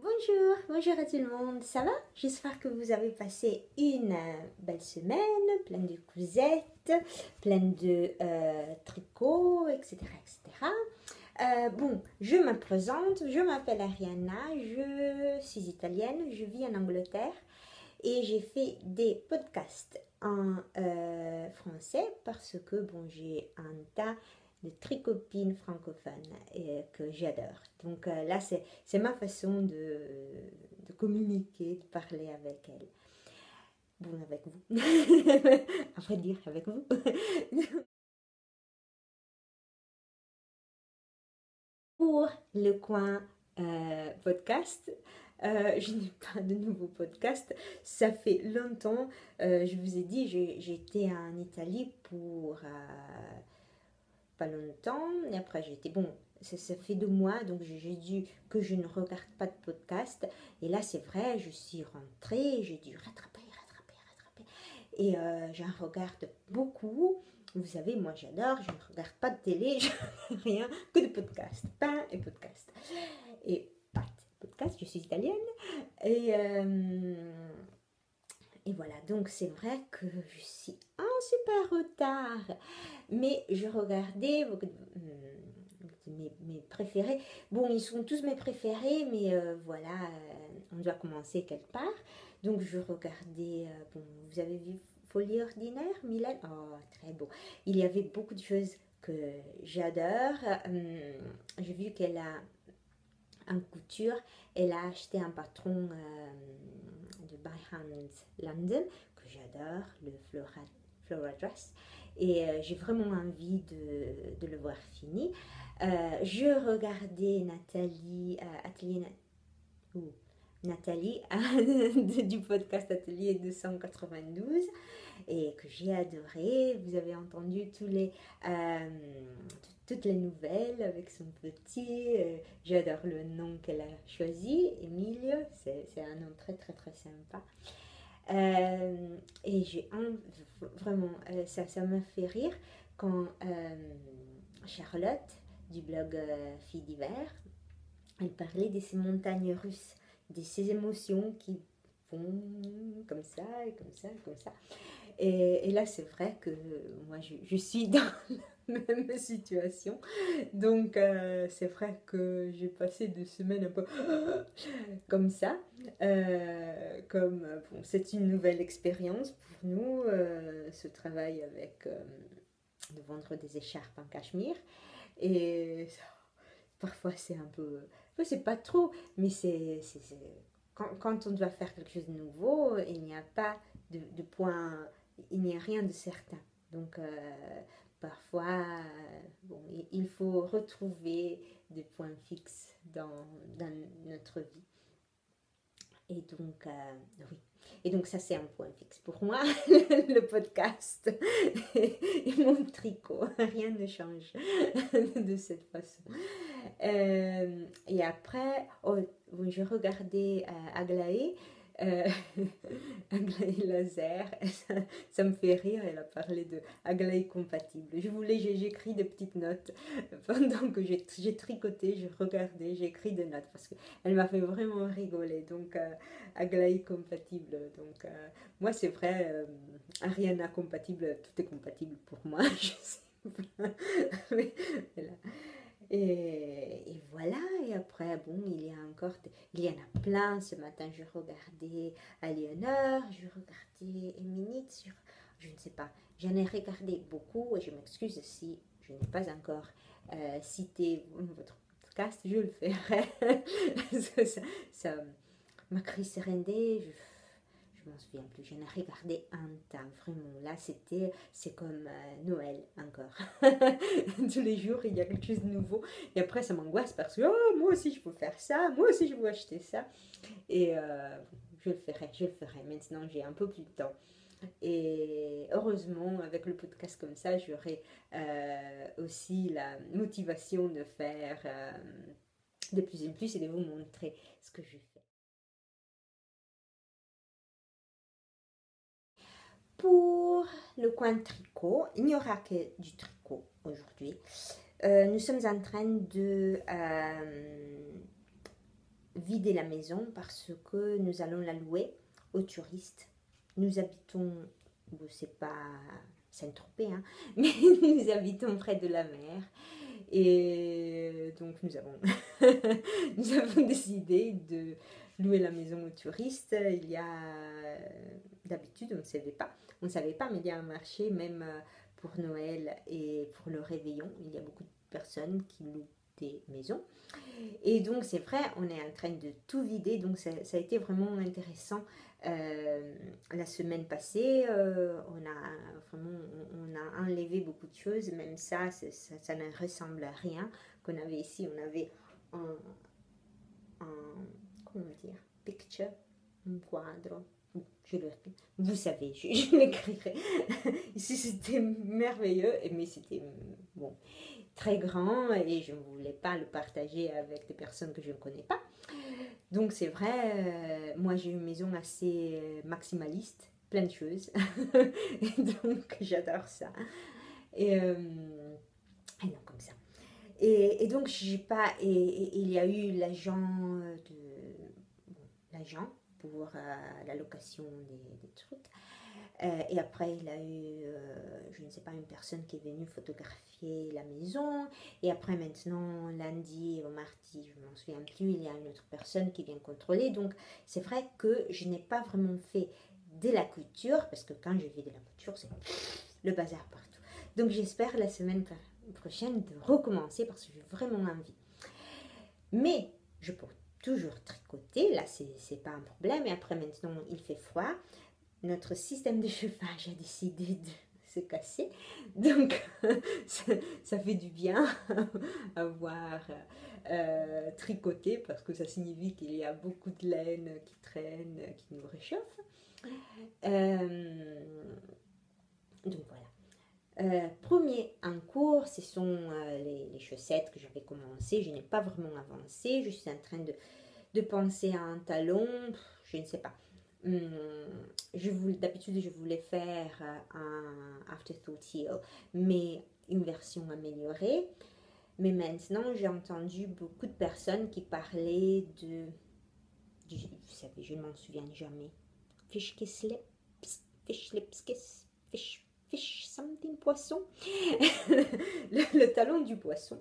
Bonjour à tout le monde, ça va? J'espère que vous avez passé une belle semaine, pleine de cousettes, pleine de tricots, etc. etc. Je me présente, je m'appelle Ariana, je suis italienne, je vis en Angleterre et j'ai fait des podcasts en français parce que j'ai un tas de tricopines francophones et que j'adore. Donc là, c'est ma façon de communiquer, de parler avec elles. Bon, avec vous. À vrai dire, avec vous. Pour le coin podcast, je n'ai pas de nouveau podcast. Ça fait longtemps. Je vous ai dit, j'étais en Italie pour pas longtemps. Et après, j'étais bon. Ça fait 2 mois, donc j'ai dû que je ne regarde pas de podcast. Et là, c'est vrai, je suis rentrée, j'ai dû rattraper. Et j'en regarde beaucoup. Vous savez, moi j'adore, je ne regarde pas de télé, je ne rien que de podcast, pain et podcast. Et pâtes, podcast, je suis italienne. Et, euh, et voilà, donc c'est vrai que je suis en super retard. Mais je regardais mes préférés. Bon, ils sont tous mes préférés, mais voilà, on doit commencer quelque part. Donc je regardais, vous avez vu Folie ordinaire, Milan? Oh, très beau. Il y avait beaucoup de choses que j'adore. J'ai vu qu'elle a en couture, elle a acheté un patron de By Hand London que j'adore, le Flora Dress. Et j'ai vraiment envie de le voir fini. Je regardais Nathalie, Nathalie du podcast Atelier 292 et que j'ai adoré. Vous avez entendu euh, toutes les nouvelles avec son petit. J'adore le nom qu'elle a choisi, Emilio. C'est un nom très très très sympa. Et vraiment, ça me fait rire quand Charlotte du blog Filles d'hiver, elle parlait de ces montagnes russes, de ces émotions qui vont comme ça et comme ça et comme ça. Et là, c'est vrai que moi, je suis dans la même situation. Donc, c'est vrai que j'ai passé 2 semaines un peu comme ça. C'est une nouvelle expérience pour nous, ce travail avec de vendre des écharpes en cachemire. Et parfois, c'est un peu. C'est pas trop, mais quand on doit faire quelque chose de nouveau, il n'y a pas de point, il n'y a rien de certain. Donc, parfois, il faut retrouver des points fixes dans notre vie. Et donc, oui. Et donc, ça, c'est un point fixe pour moi, le podcast et mon tricot. Rien ne change de cette façon. Et après, je regardais Aglaé, euh, Aglaé Laser, ça me fait rire, elle a parlé de Aglaé compatible. J'écris des petites notes pendant que j'ai tricoté, je regardais, j'ai écrit des notes parce qu'elle m'a fait vraiment rigoler. Donc, Aglaé compatible. Donc, moi, c'est vrai, Ariana compatible, tout est compatible pour moi. Je sais pas. Mais, voilà. Et voilà, et après, il y en a plein. Ce matin, je regardais Aliénor, je regardais Éminite je ne sais pas, j'en ai regardé beaucoup et je m'excuse si je n'ai pas encore cité votre podcast, je le ferai. ça m'a Serendé, je m'en souviens plus, j'en ai regardé un temps, vraiment. Là, c'est comme Noël encore. Tous les jours, il y a quelque chose de nouveau. Et après, ça m'angoisse parce que oh, moi aussi, je peux faire ça, moi aussi, je veux acheter ça. Et je le ferai. Maintenant, j'ai un peu plus de temps. Et heureusement, avec le podcast comme ça, j'aurai aussi la motivation de faire de plus en plus et de vous montrer ce que je fais. Pour le coin tricot, il n'y aura que du tricot aujourd'hui. Nous sommes en train vider la maison parce que nous allons la louer aux touristes. Nous habitons, bon, c'est pas Saint-Tropez, hein, mais nous habitons près de la mer. Et donc nous avons, nous avons décidé de louer la maison aux touristes. Il y a, d'habitude, on ne savait pas, mais il y a un marché même pour Noël et pour le réveillon. Il y a beaucoup de personnes qui louent des maisons. Et donc c'est vrai, on est en train de tout vider, donc ça a été vraiment intéressant. La semaine passée, on a enlevé beaucoup de choses, même ça ne ressemble à rien qu'on avait ici. On avait un comment dire, picture, un quadre. Vous savez, je l'écrirai. Ici c'était merveilleux, mais c'était bon, très grand et je ne voulais pas le partager avec des personnes que je ne connais pas. Donc c'est vrai, moi j'ai une maison assez maximaliste, plein de choses. Et donc j'adore ça. Et donc comme ça. Et donc j'ai pas. Et il y a eu l'agent pour la location des trucs. Et après, il a eu, je ne sais pas, une personne qui est venue photographier la maison. Et après, maintenant, lundi ou mardi, je ne m'en souviens plus, il y a une autre personne qui vient contrôler. Donc, c'est vrai que je n'ai pas vraiment fait de la couture, parce que quand je fais de la couture, c'est le bazar partout. Donc, j'espère la semaine prochaine de recommencer, parce que j'ai vraiment envie. Mais, je peux toujours tricoter, là, c'est pas un problème. Et après, maintenant, il fait froid. Notre système de chauffage a décidé de se casser. Donc, ça fait du bien avoir tricoté parce que ça signifie qu'il y a beaucoup de laine qui traîne, qui nous réchauffe. Donc voilà. Premier en cours, ce sont les chaussettes que j'avais commencé. Je n'ai pas vraiment avancé. Je suis en train de penser à un talon. Je ne sais pas. D'habitude, je voulais faire un Afterthought Heel, mais une version améliorée. Mais maintenant, j'ai entendu beaucoup de personnes qui parlaient vous savez, je ne m'en souviens jamais. Fish kiss lips, fish lips kiss, fish something poisson. le talon du poisson.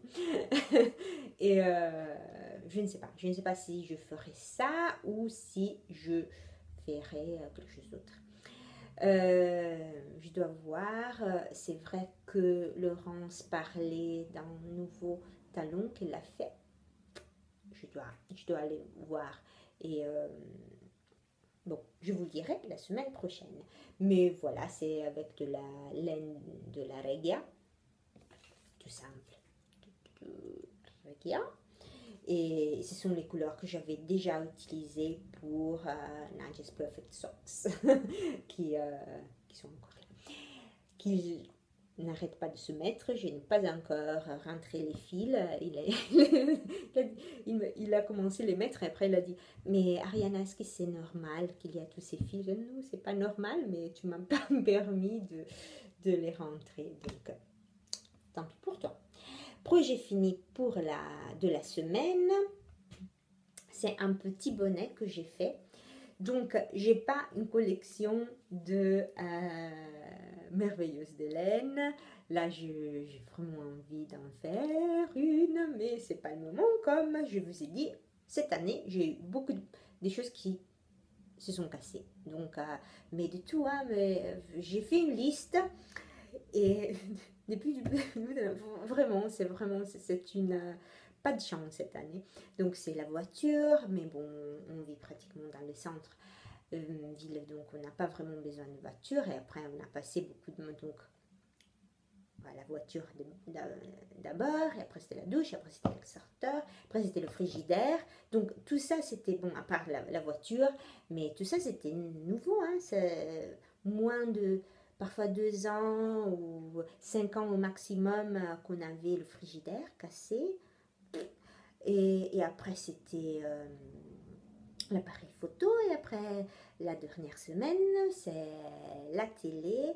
Et je ne sais pas si je ferai ça ou si je ferai quelque chose d'autre. Je dois voir. C'est vrai que Laurence parlait d'un nouveau talon qu'elle a fait. Je dois aller voir. Et bon, je vous le dirai la semaine prochaine. Mais voilà, c'est avec de la laine de la Regia. Tout simple. Regia. Et ce sont les couleurs que j'avais déjà utilisées pour Nigel Perfect Socks qui sont encore là, qui n'arrêtent pas de se mettre. Je n'ai pas encore rentré les fils. Il a commencé à les mettre et après il a dit mais Ariana, est-ce que c'est normal qu'il y a tous ces fils? Non, c'est pas normal, mais tu m'as pas permis de les rentrer, donc tant pis pour toi. Projet fini de la semaine, c'est un petit bonnet que j'ai fait. Donc, j'ai pas une collection de merveilleuses de laine. Là, j'ai vraiment envie d'en faire une, mais c'est pas le moment. Comme je vous ai dit, cette année, j'ai eu beaucoup des choses qui se sont cassées. Donc, mais de tout, hein, mais j'ai fait une liste et depuis vraiment, c'est une pas de chance cette année. Donc c'est la voiture, mais bon, on vit pratiquement dans le centre ville, donc on n'a pas vraiment besoin de voiture. Et après, on a passé beaucoup de donc voilà, la voiture d'abord, et après c'était la douche, et après c'était l'extincteur, après c'était le frigidaire. Donc tout ça c'était bon, à part la voiture, mais tout ça c'était nouveau, hein, c'est moins de parfois 2 ans ou 5 ans au maximum qu'on avait le frigidaire cassé. Et après, c'était l'appareil photo. Et après, la dernière semaine, c'est la télé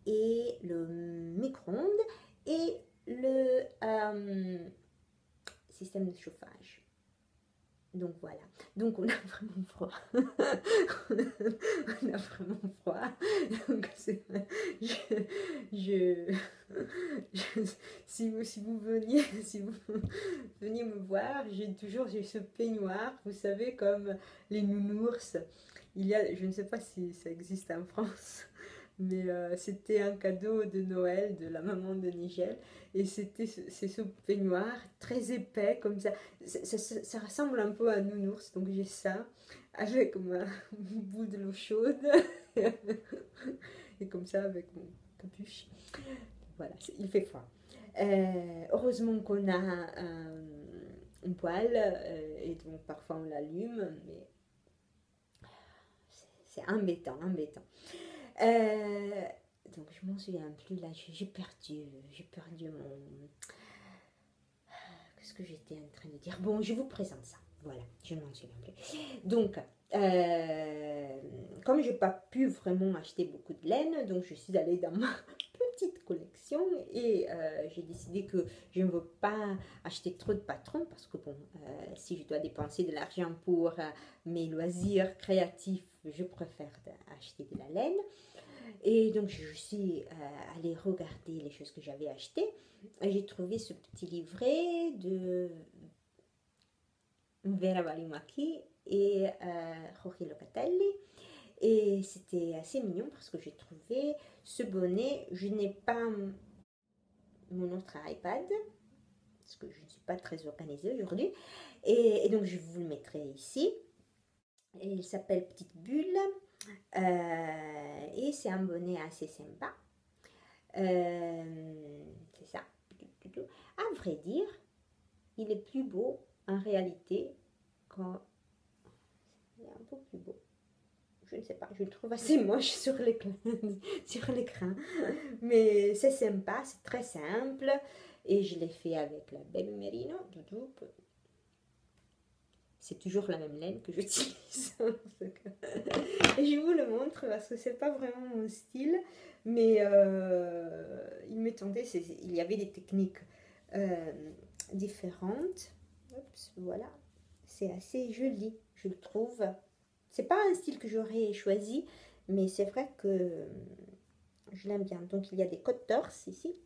et le micro-ondes et le système de chauffage. Donc voilà, donc on a vraiment froid, on a vraiment froid, donc je, si vous veniez, si vous veniez me voir, j'ai ce peignoir, vous savez, comme les nounours, je ne sais pas si ça existe en France, mais c'était un cadeau de Noël de la maman de Nigel, et c'est ce peignoir très épais comme ça. Ça ressemble un peu à un nounours, donc j'ai ça avec ma bout de l'eau chaude et comme ça avec mon capuche. Voilà, il fait froid. Heureusement qu'on a un poêle et donc parfois on l'allume, mais c'est embêtant, embêtant. Donc je m'en souviens plus là, j'ai perdu mon... Qu'est-ce que j'étais en train de dire? Bon, je vous présente ça. Voilà, je ne m'en souviens plus. Donc, comme je n'ai pas pu vraiment acheter beaucoup de laine, donc je suis allée dans ma petite collection et j'ai décidé que je ne veux pas acheter trop de patrons parce que bon, si je dois dépenser de l'argent pour mes loisirs créatifs, je préfère acheter de la laine. Et donc je suis allée regarder les choses que j'avais achetées et j'ai trouvé ce petit livret de Vera Valimaki et Jorge Locatelli. Et c'était assez mignon parce que j'ai trouvé ce bonnet. Je n'ai pas mon autre iPad parce que je ne suis pas très organisée aujourd'hui. Et donc je vous le mettrai ici. Et il s'appelle Petite Bulle. Et c'est un bonnet assez sympa. C'est ça. À vrai dire, il est plus beau en réalité quand il est un peu plus beau. Je ne sais pas, je le trouve assez moche sur l'écran. Mais c'est sympa, c'est très simple. Et je l'ai fait avec la Baby Merino. C'est toujours la même laine que j'utilise. Et je vous le montre parce que c'est pas vraiment mon style. Mais il m'est tenté, il y avait des techniques différentes. Oups, voilà. C'est assez joli, je le trouve. C'est pas un style que j'aurais choisi, mais c'est vrai que je l'aime bien. Donc il y a des côtes torse ici.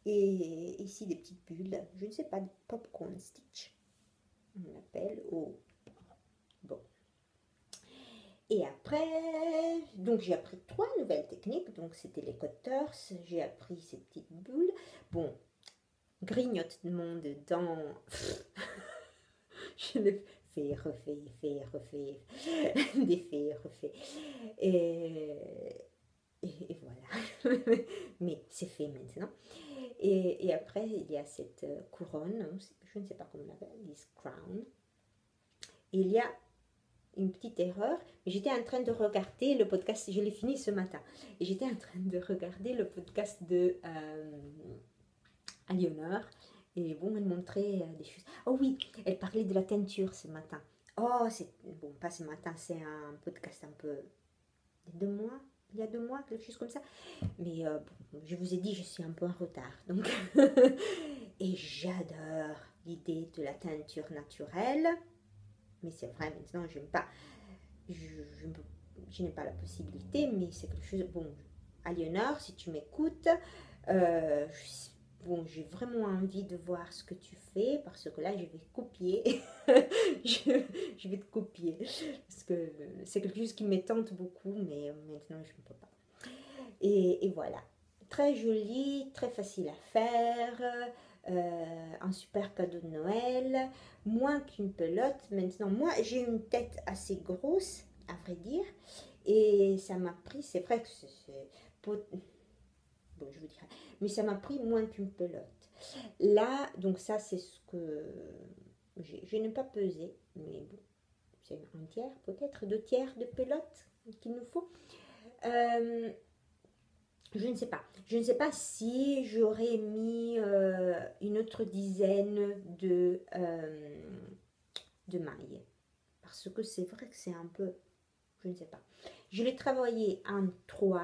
Et ici des petites bulles. Je ne sais pas, popcorn stitch. On l'appelle. Oh. Bon. Et après, donc j'ai appris 3 nouvelles techniques. Donc c'était les côtes torse. J'ai appris ces petites bulles. Bon, grignotement dedans. Je l'ai fait, refait, défait, refait. Et voilà. Mais c'est fait maintenant. Et après, il y a cette couronne, je ne sais pas comment on l'appelle, this crown. Et il y a une petite erreur. J'étais en train de regarder le podcast, je l'ai fini ce matin. Et j'étais en train de regarder le podcast de Aliénor. Et bon, elle montrait des choses. Oh oui, elle parlait de la teinture ce matin. Oh, c'est bon, pas ce matin, c'est un podcast un peu il y a 2 mois, quelque chose comme ça. Mais bon, je vous ai dit, je suis un peu en retard. Donc et j'adore l'idée de la teinture naturelle. Mais c'est vrai, maintenant, je n'aime pas. Je n'ai pas la possibilité, mais c'est quelque chose. Bon, Aliénor, si tu m'écoutes, bon, j'ai vraiment envie de voir ce que tu fais parce que là, je vais copier. je vais te copier parce que c'est quelque chose qui me tente beaucoup, mais maintenant, je ne peux pas. Et voilà. Très joli, très facile à faire. Un super cadeau de Noël, moins qu'une pelote. Maintenant, moi, j'ai une tête assez grosse, à vrai dire, et ça m'a pris, c'est vrai que bon, je vous dirai, mais ça m'a pris moins qu'une pelote. Là, donc ça, c'est ce que je n'ai pas pesé, mais bon, c'est un tiers, peut-être 2 tiers de pelote qu'il nous faut. Je ne sais pas. Je ne sais pas si j'aurais mis une autre dizaine de mailles. Parce que c'est vrai que c'est un peu... Je ne sais pas. Je l'ai travaillé en 3.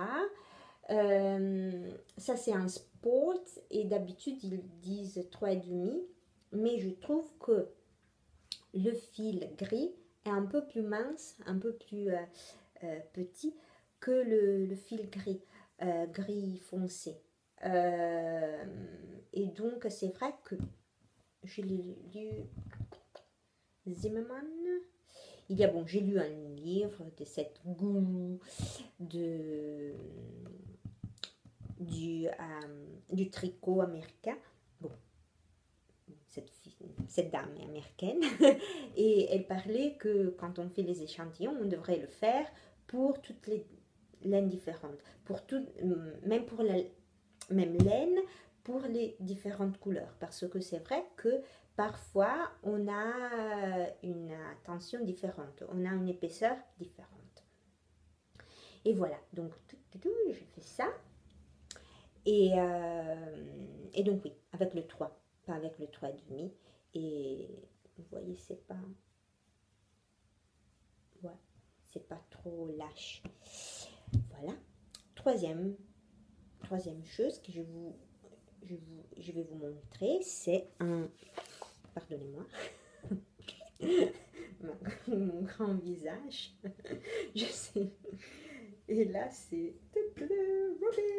Ça, c'est un sport. Et d'habitude, ils disent 3,5. Mais je trouve que le fil gris est un peu plus mince, un peu plus petit que le fil gris, gris foncé. Et donc, c'est vrai que je l'ai lu Zimmerman. J'ai lu un livre de cette gourou du tricot américain. Bon, cette dame est américaine. Et elle parlait que quand on fait les échantillons, on devrait le faire pour toutes les laines différentes. Même pour la même laine, pour les différentes couleurs. Parce que c'est vrai que parfois, on a une tension différente. On a une épaisseur différente. Et voilà, donc je fais ça. Et donc oui, avec le 3, pas avec le 3,5. Et vous voyez, c'est pas... Ouais, c'est pas trop lâche. Voilà. Troisième chose que je vais vous montrer, c'est un... Pardonnez-moi. Mon grand visage. Je sais. Et là, c'est Robin.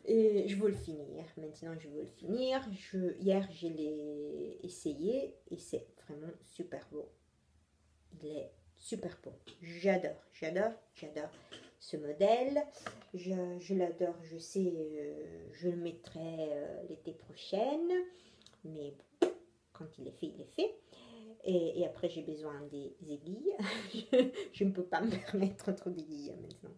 Et je veux le finir. Maintenant, je veux le finir. Hier, je l'ai essayé et c'est vraiment super beau. Il est super beau. J'adore ce modèle. Je l'adore. Je sais, je le mettrai l'été prochain. Mais quand il est fait, il est fait. Et après, j'ai besoin des aiguilles. Je ne peux pas me permettre trop d'aiguilles maintenant.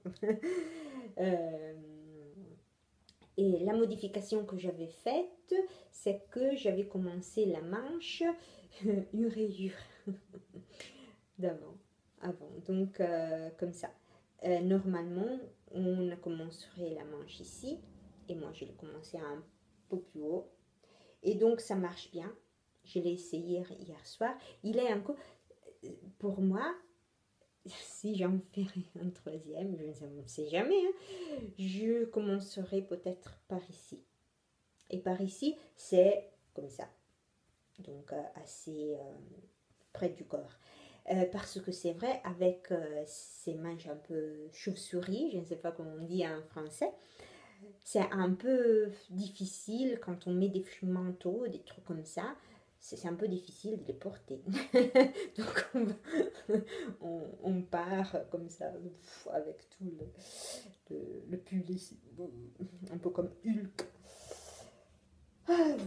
Et la modification que j'avais faite, c'est que j'avais commencé la manche une rayure avant. Donc, comme ça. Normalement, on commencerait la manche ici. Et moi, je l'ai commencé un peu plus haut. Et donc, ça marche bien. Je l'ai essayé hier soir. Il est encore... Pour moi, si j'en ferai un troisième, je ne sais jamais, hein, je commencerai peut-être par ici. Et par ici, c'est comme ça. Donc, assez près du corps. Parce que c'est vrai, avec ces manches un peu chauve-souris, je ne sais pas comment on dit en français, c'est un peu difficile quand on met des manteaux, des trucs comme ça. C'est un peu difficile de les porter. Donc on part comme ça avec tout le pull ici, un peu comme Hulk.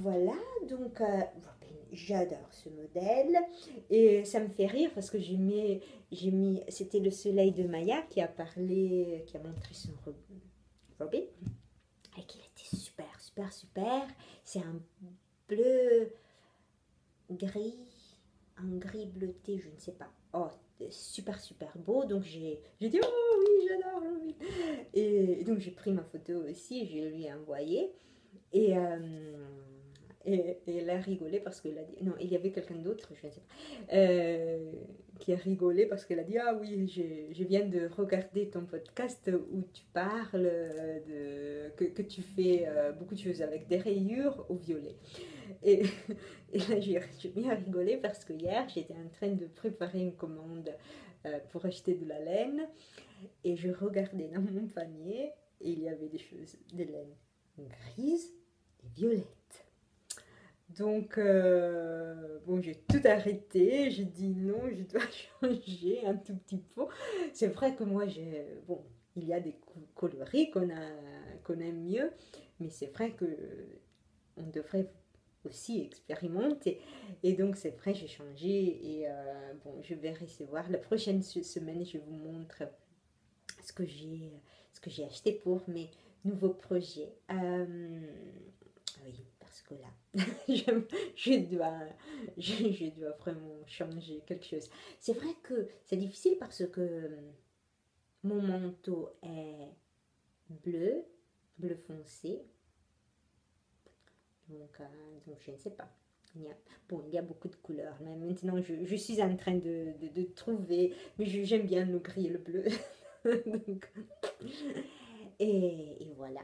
Voilà, donc j'adore ce modèle et ça me fait rire parce que j'ai mis, c'était le soleil de Maya qui a montré son Robin et qu'il était super. C'est un bleu gris, un gris bleuté, je ne sais pas. Oh, super beau. Donc j'ai dit oh oui, j'adore Robin. Et donc j'ai pris ma photo aussi et je lui ai envoyé. Et elle a rigolé parce qu'elle a dit... Non, il y avait quelqu'un d'autre, je ne sais pas, qui a rigolé parce qu'elle a dit « Ah oui, je viens de regarder ton podcast où tu parles que tu fais beaucoup de choses avec des rayures au violet. » Et là, j'ai bien rigolé parce que hier, j'étais en train de préparer une commande pour acheter de la laine. Et je regardais dans mon panier et il y avait des laines grises et violettes. Donc, bon, j'ai tout arrêté. J'ai dit non, je dois changer un tout petit peu. C'est vrai que moi, bon, il y a des coloris qu'on aime mieux, mais c'est vrai que on devrait aussi expérimenter. Et donc, c'est vrai, j'ai changé et bon, je vais recevoir. La prochaine semaine, je vous montre ce que j'ai acheté pour mes nouveaux projets. Oui, parce que là, je dois vraiment changer quelque chose. C'est vrai que c'est difficile parce que mon manteau est bleu foncé. Donc je ne sais pas. Il y a beaucoup de couleurs. Mais maintenant, je suis en train de trouver. Mais j'aime bien le gris et le bleu. Donc, et voilà.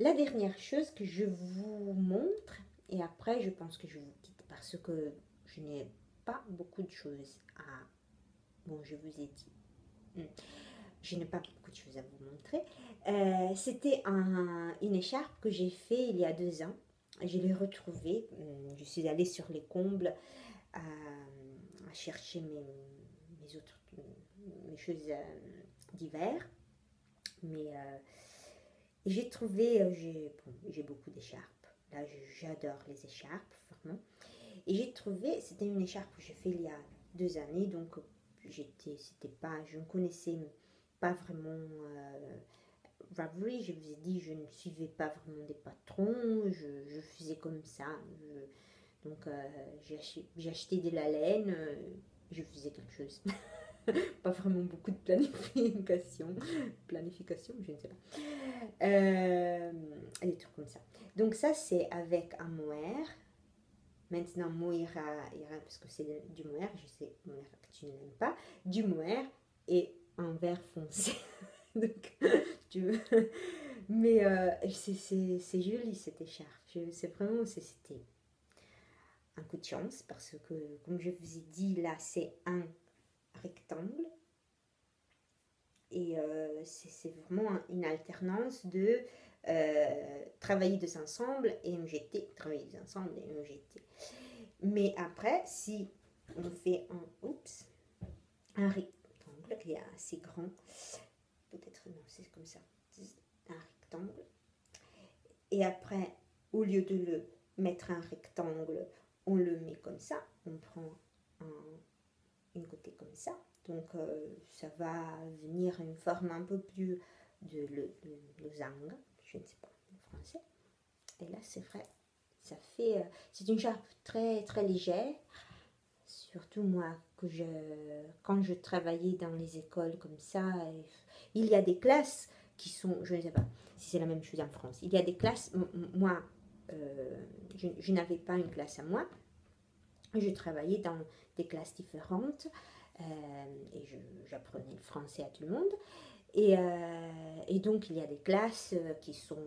La dernière chose que je vous montre, et après je pense que je vous quitte parce que je n'ai pas beaucoup de choses à... Bon, je vous ai dit. Je n'ai pas beaucoup de choses à vous montrer. C'était une écharpe que j'ai fait il y a 2 ans. Je l'ai retrouvée. Je suis allée sur les combles à chercher mes choses d'hiver. Mais j'ai trouvé, j'ai beaucoup d'écharpes. Là, j'adore les écharpes, vraiment. Et j'ai trouvé, c'était une écharpe que j'ai fait il y a 2 années, donc je ne connaissais pas vraiment Ravelry. Je vous ai dit, je ne suivais pas vraiment des patrons, je faisais comme ça. Donc j'ai acheté de la laine, je faisais quelque chose. Pas vraiment beaucoup de planification, je ne sais pas. Des trucs comme ça. Donc ça, c'est avec un mohair. Maintenant, mohair ira parce que c'est du mohair. Je sais, mohair que tu n'aimes pas. Du mohair et un vert foncé. Donc, mais c'est joli cette écharpe. C'était un coup de chance parce que, comme je vous ai dit, là, c'est un rectangle. Et c'est vraiment une alternance de travailler deux ensemble et me jeter, travailler deux ensemble et me jeter. Mais après, si on fait un rectangle qui est assez grand, peut-être non, c'est comme ça, un rectangle. Et après, au lieu de le mettre un rectangle, on le met comme ça, on prend une côté comme ça. Donc ça va venir une forme un peu plus de losange, je ne sais pas en français. Et là c'est vrai, c'est une charpe très très légère. Surtout moi, quand je travaillais dans les écoles comme ça, il y a des classes qui sont, je ne sais pas si c'est la même chose en France, il y a des classes, moi je n'avais pas une classe à moi, je travaillais dans des classes différentes. Et j'apprenais le français à tout le monde. Et donc, il y a des classes qui sont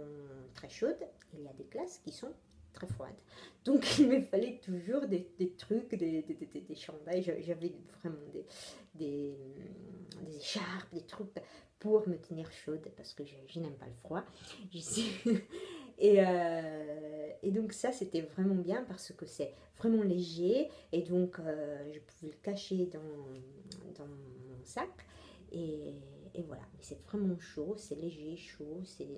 très chaudes, et il y a des classes qui sont très froides. Donc, il me fallait toujours des trucs, des chandails. J'avais vraiment des écharpes, des trucs pour me tenir chaude, parce que je n'aime pas le froid. Et donc ça, c'était vraiment bien parce que c'est vraiment léger. Et donc, je pouvais le cacher dans mon sac. Et voilà. Mais c'est vraiment chaud, c'est léger, chaud, c'est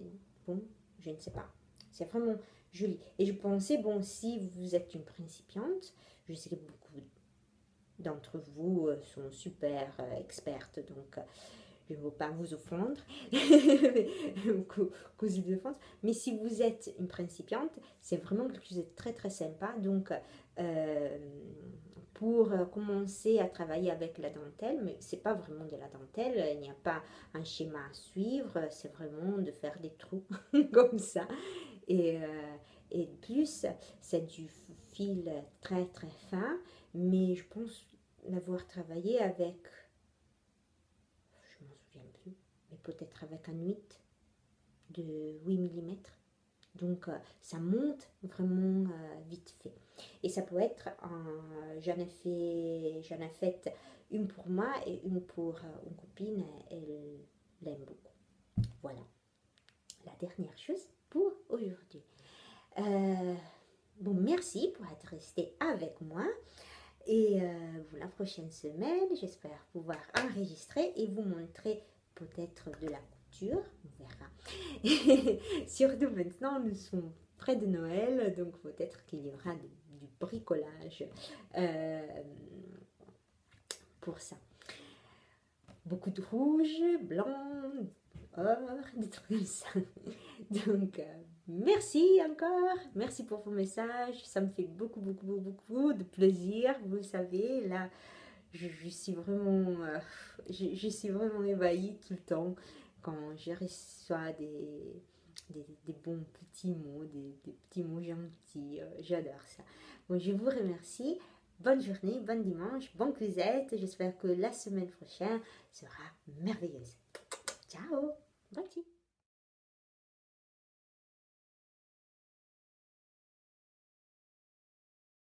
bon, je ne sais pas. C'est vraiment joli. Et je pensais, bon, si vous êtes une principiante, je sais que beaucoup d'entre vous sont super expertes, donc je ne veux pas vous offendre, cause de défense. Mais si vous êtes une principiante, c'est vraiment quelque chose de très très sympa. Donc, pour commencer à travailler avec la dentelle, mais c'est pas vraiment de la dentelle, il n'y a pas un schéma à suivre, c'est vraiment de faire des trous comme ça. Et de plus, c'est du fil très très fin, mais je pense l'avoir travaillé avec, je m'en souviens plus, mais peut-être avec un 8 de 8 mm. Donc ça monte vraiment vite fait. Et ça peut être, j'en ai fait une pour moi et une pour une copine, elle l'aime beaucoup. Voilà, la dernière chose pour aujourd'hui. Bon, merci pour être resté avec moi. Et la prochaine semaine, j'espère pouvoir enregistrer et vous montrer peut-être de la couture. On verra. Surtout maintenant, nous sommes près de Noël, donc peut-être qu'il y aura du bricolage pour ça. Beaucoup de rouge, blanc, or, des trucs comme ça. Donc, merci encore. Merci pour vos messages. Ça me fait beaucoup, beaucoup, beaucoup de plaisir. Vous savez, là, je suis vraiment, je suis vraiment ébahie tout le temps quand je reçois des bons petits mots, des petits mots gentils. J'adore ça. Bon, je vous remercie. Bonne journée, bon dimanche, bon cuisette. J'espère que la semaine prochaine sera merveilleuse. Ciao. Bye.